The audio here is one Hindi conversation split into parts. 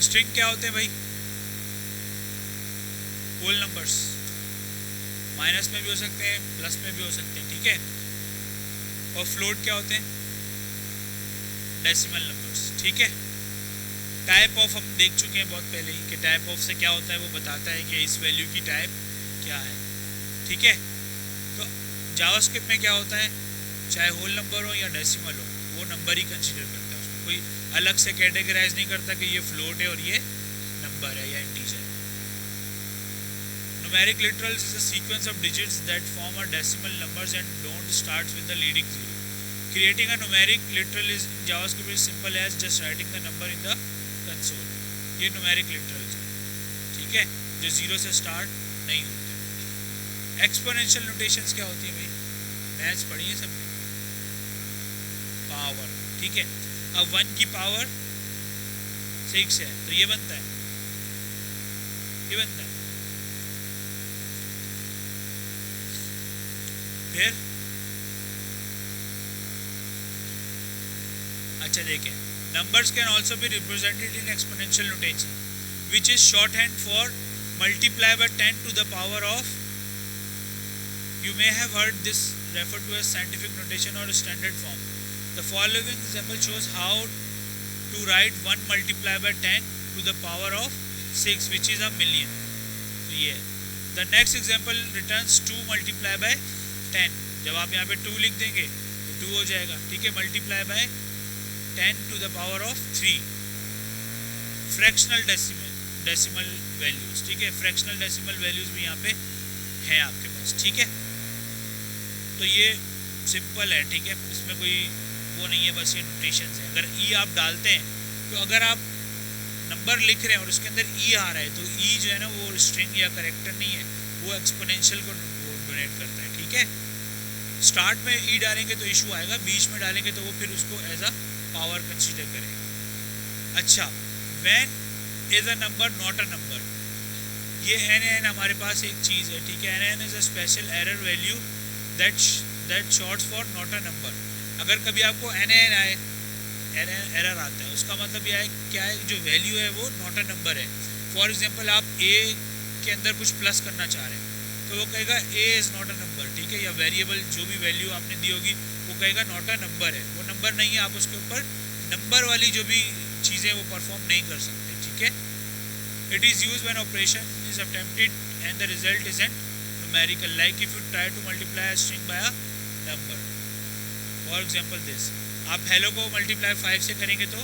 स्ट्रिंग क्या होते हैं भाई? होल नंबर्स, माइनस में भी हो सकते हैं, प्लस में भी हो सकते हैं, ठीक है। और फ्लोट क्या होते हैं? डेसिमल नंबर्स, ठीक है। टाइप ऑफ हम देख चुके हैं बहुत पहले ही कि टाइप ऑफ से क्या होता है, वो बताता है कि इस वैल्यू की टाइप क्या है, ठीक है। तो जावास्क्रिप्ट में क्या होता है, चाहे होल नंबर हो या डेसिमल हो, वो नंबर ही कंसीडर करता है, उसको कोई अलग से कैटेगराइज नहीं करता कि ये फ्लोट है और ये नंबर है या इंटीजर है। Numeric literals is a sequence of digits that form a decimal numbers and don't starts with the leading zero. Creating a numeric literal is in JavaScript is simple as just writing the number in the console. ये numeric literals है, ठीक है, जो जीरो से स्टार्ट नहीं होते। एक्सपोनेंशियल नोटेशंस क्या होती है भाई? मैथ्स पढ़ी है सबने? पावर, ठीक है। अब 1 की पावर 6 है तो ये बनता है, ये बनता है। फिर अच्छा देखें, numbers can also be represented in exponential notation, which is shorthand for multiply by 10 to the power of. You may have heard this referred to as scientific notation or standard form. The following example shows how to write 1 multiply by 10 to the power of 6, which is a million. तो ये the next example returns 2 multiply by 10. जब आप यहाँ पे 2 लिख देंगे तो 2 हो जाएगा, ठीक है। multiply by 10 to the power of 3. Fractional decimal values, ठीक है। फ्रैक्शनल डेसिमल वैल्यूज भी यहाँ पे हैं आपके पास, ठीक है। तो ये सिंपल है, ठीक है, इसमें कोई वो नहीं है, बस ये नोटेशंस है। अगर ई आप डालते हैं तो अगर आप नंबर लिख रहे हैं और उसके अंदर ई आ रहा है तो ई जो है ना वो स्ट्रिंग या करेक्टर नहीं है, वो एक्सपोनेंशियल को डोनेट करता है, ठीक है। स्टार्ट में ई डालेंगे तो इशू आएगा, बीच में डालेंगे तो वो फिर उसको एज अ पावर कंसीडर करेगा। अच्छा, when is a number not a number, ये एन हमारे पास एक चीज़ है, ठीक है। NaN is a special error value that shorts for not a number. अगर कभी आपको एन आए, एरर आता है, उसका मतलब यह है क्या है, जो वैल्यू है वो नॉट अ नंबर है। फॉर एग्जाम्पल आप ए के अंदर कुछ प्लस करना चाह रहे हैं तो वो कहेगा A is not a number, ठीक है। या वेरिएबल जो भी वैल्यू आपने दी होगी वो कहेगा नॉट अ नंबर है, वो नंबर नहीं है, आप उसके ऊपर नंबर वाली जो भी चीज़ें वो परफॉर्म नहीं कर सकते, ठीक है। It is use when operation is attempted and the result isn't numerical, like if you try to multiply a string by a number. For example this, आप हेलो को मल्टीप्लाई 5 से करेंगे तो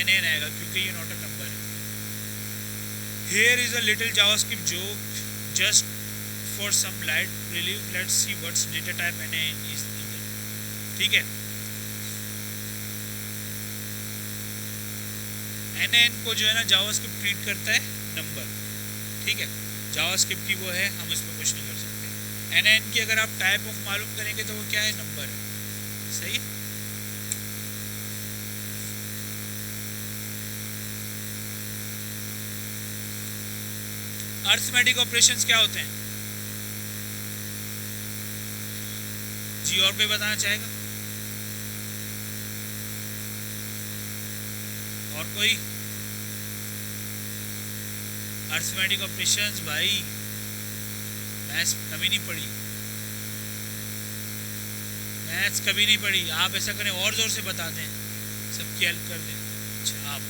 एन आएगा क्योंकि ये नॉट अ नंबर है। Here is a little JavaScript joke just for some light relief, let's see what's data type NaN is, ठीक है। एन को जो है ना जावास्क्रिप्ट ट्रीट करता है नंबर, ठीक है। जावास्क्रिप्ट की वो है, हम इसमें कुछ नहीं कर सकते। एन की अगर आप टाइप ऑफ मालूम करेंगे तो वो क्या है, नंबर है, सही। अरिथमेटिक ऑपरेशंस क्या होते हैं जी, और कोई बताना चाहेगा? और कोई? अरिथमेटिक ऑपरेशंस भाई मैथ्स कभी नहीं पढ़ी, मैथ्स कभी नहीं पढ़ी। आप ऐसा करें और जोर से बता दें, सबकी हेल्प कर दें। अच्छा, आप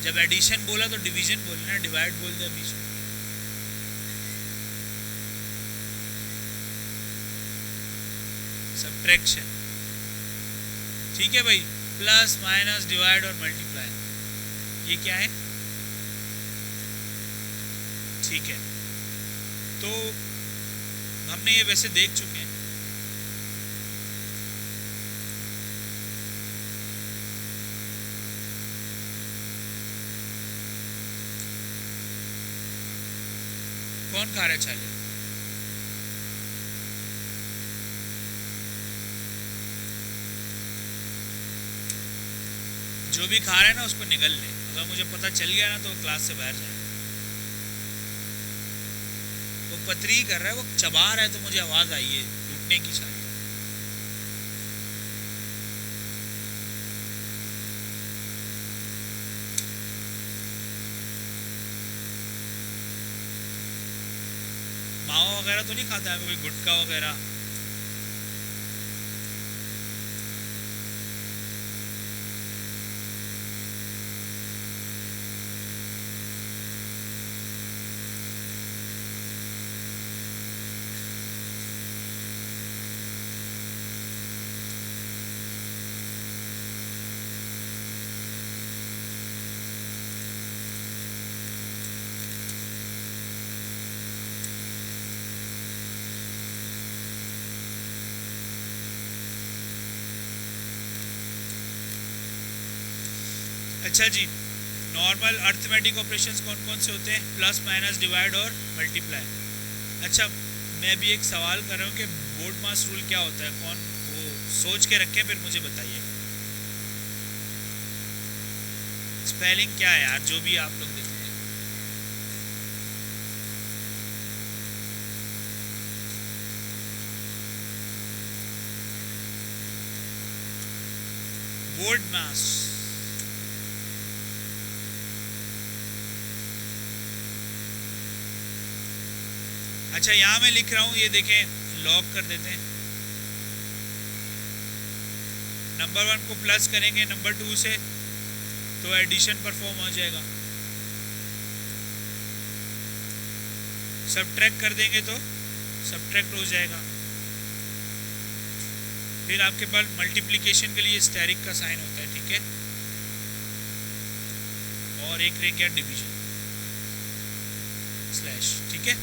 जब एडिशन बोला तो डिवीजन बोले ना, डिवाइड बोल दिया बीच में। सब्ट्रैक्शन, ठीक है भाई, प्लस माइनस डिवाइड और मल्टीप्लाई, ये क्या है, ठीक है। तो हमने ये वैसे देख चुके हैं। कौन खा रहा है छाले? जो भी खा रहा है ना उसको निगल ले, अगर मुझे पता चल गया ना तो क्लास से बाहर जाए। वो पतरी कर रहा है, वो चबा रहा है तो मुझे आवाज आई है टूटने की छाले। मावा वगैरह तो नहीं खाता है कोई, गुटखा वगैरह? अच्छा जी, नॉर्मल अर्थमेटिक ऑपरेशंस कौन कौन से होते हैं? प्लस, माइनस, डिवाइड और मल्टीप्लाई। अच्छा, मैं भी एक सवाल कर रहा हूँ कि बोर्ड मास रूल क्या होता है, कौन वो सोच के रखें, फिर मुझे बताइए। स्पेलिंग क्या है यार, जो भी आप लोग देखते हैं? बोर्ड मास, अच्छा यहाँ मैं लिख रहा हूँ, ये देखें, लॉग कर देते हैं। नंबर 1 को प्लस करेंगे नंबर 2 से तो एडिशन परफॉर्म हो जाएगा, सब्ट्रैक्ट कर देंगे तो सब्ट्रैक्ट हो जाएगा। फिर आपके पास मल्टीप्लिकेशन के लिए स्टेरिक का साइन होता है, ठीक है, और एक रह गया डिवीजन स्लैश, ठीक है।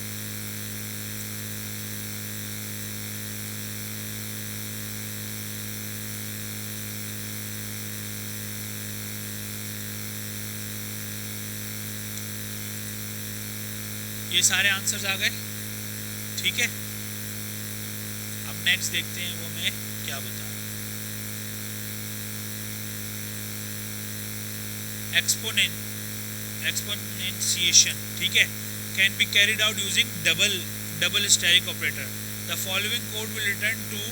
ये सारे आंसर्स आ गए, ठीक है। अब नेक्स्ट देखते हैं वो मैं क्या बता रहा हूँ। एक्सपोनेंशिएशन, ठीक है, can be carried out using double asterisk operator. The following code will return 2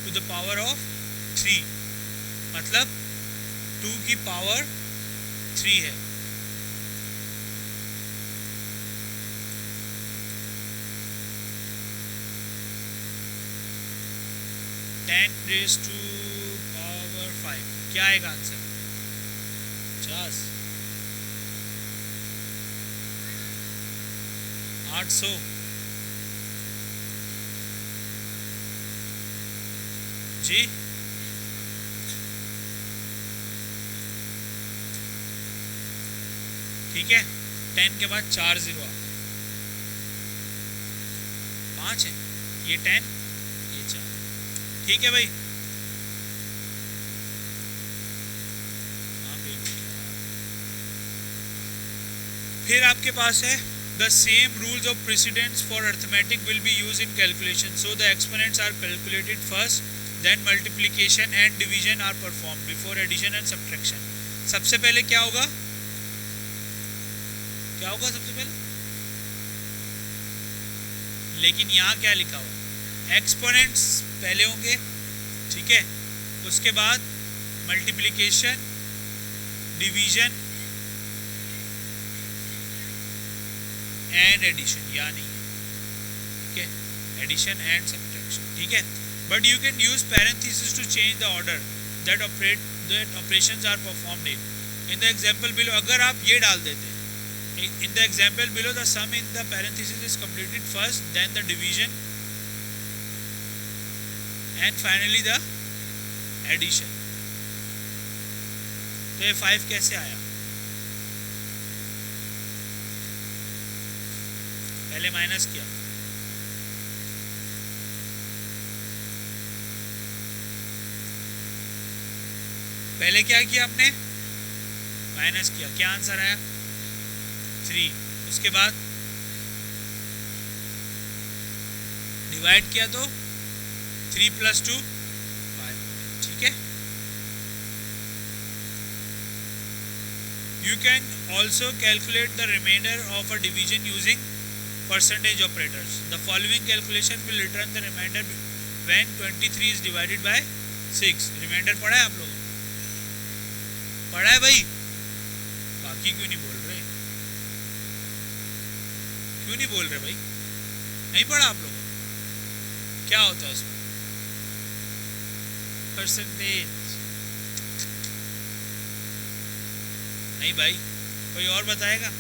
to the power of 3, मतलब 2 की पावर 3 है। raised to power 5, क्या आएगा आंसर? 50, 800, जी ठीक है। 10 के बाद 4 0 आ, 5 है, ये 10 ये 4, ठीक है भाई। फिर आपके पास है the same rules of precedence for arithmetic will be use in calculation, so the exponents are calculated first, then multiplication and division are perform before addition and subtraction. सबसे पहले क्या होगा, क्या होगा सबसे पहले? लेकिन यहाँ क्या लिखा हुआ, एक्सपोनेंट्स पहले होंगे, ठीक है, उसके बाद मल्टीप्लिकेशन, डिवीजन एंड एडिशन, या नहीं है, ठीक है, एडिशन एंड सब्ट्रैक्शन, ठीक है। But you can use parenthesis to change the order that operations are performed in the example below. अगर आप ये डाल देते हैं in the example below, the sum in the parenthesis is completed first, then the division and finally the addition। तो ये 5 कैसे आया? पहले माइनस किया, पहले क्या किया आपने? माइनस किया, क्या आंसर आया? 3। उसके बाद डिवाइड किया तो 3 + 2 5, ठीक है। You can also calculate the remainder of a division using percentage operators. The following calculation will return the remainder when 23 is divided by 6। Reminder पढ़ा है आप लोगों ने? पढ़ा है भाई? बाकी क्यों नहीं बोल रहे? क्यों नहीं बोल रहे भाई? नहीं पढ़ा आप लोगों ने? क्या होता है उसमें? परसेंटेज। नहीं भाई, कोई और बताएगा?